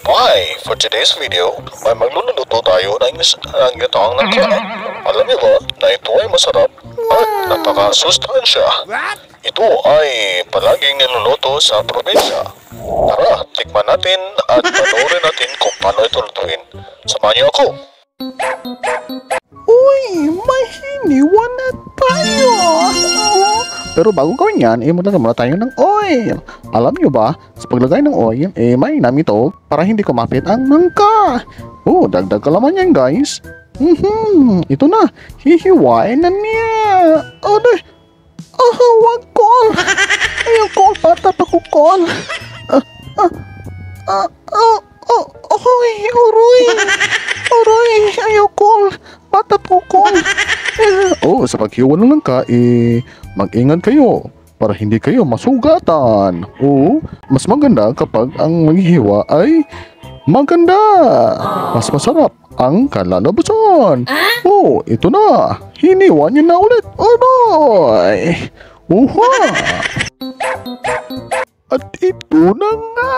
Hi! For today's video, may magluluto tayo ng ginataang nangka. Alam niyo ba na ito ay masarap at napakasustansya? Ito ay palaging niluluto sa probinsya. Tara, tikman natin at panoorin natin kung paano ito lutuin. Samahan niyo ako! Uy, may hiniwan na tayo! Pero bago gawin yan, maglalagay muna tayo ng oil. Alam nyo ba, sa paglagay ng oil, mainam ito para hindi kumapit ang nangka. Dagdag kalaman yan guys. Ito na, hihiwain na niya. Wag kol. Ayaw kol, patap ako kol. Uroy, ayaw kol. Patap ko kol. Sa paghiwa ng langka, mag-ingat kayo para hindi kayo masugatan. Mas maganda kapag ang maghihiwa ay maganda. Mas masarap ang kalalabasan. Ito na. Hiniwa niya na ulit. At ito na nga!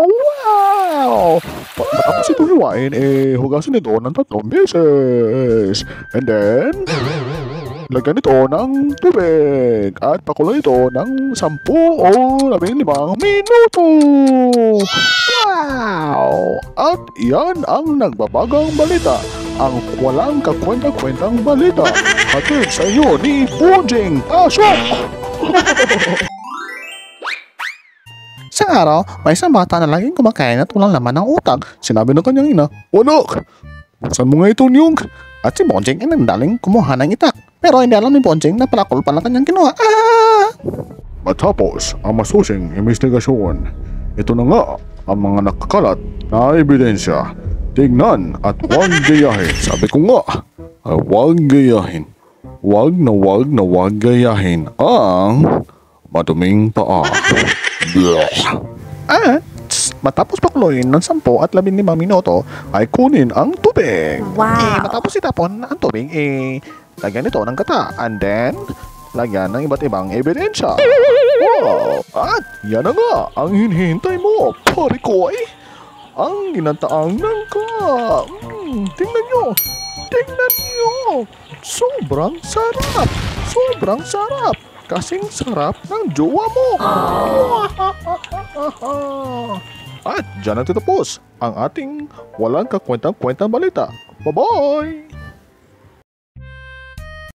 Wow! Matapos ito hiwain, hugasan ito ng 3 beses. And then, lagyan ito ng tubig. At pakuloy ito ng 10 o 15 minuto. Wow! At yan ang nagbabagang balita. Ang walang kakwenta-kwentang balita. Hatid sa iyo ni Bonjing Pasok! Sa araw, may isang bata na laging kumakain at walang laman ng utak. Sinabi ng kanyang ina, "Anak, saan mo nga ito niyong?" At si Bonjing ay nandaling kumuha ng itak. Pero hindi alam ni Bonjing na palakol pa lang kanyang kinuha. Matapos ang masusing investigasyon, ito na nga ang mga nakakalat na ebidensya. Tignan at huwag gayahin. Sabi ko nga, huwag gayahin. Huwag gayahin ang maduming paa. Matapos pakuloyin ng 10 at 15 minuto ay kunin ang tubig. Wow! Matapos itapon ang tubig, lagyan ito ng gata. And then, lagyan ng iba't ibang ebidensya. Wow! At yan na nga ang hinihintay mo, pare ko ang ginataang nangka. Tingnan nyo! Sobrang sarap! Kasing sarap ng jowa mo. At dyan na tatapos ang ating walang kakwentang-kwentang balita. Bye-bye!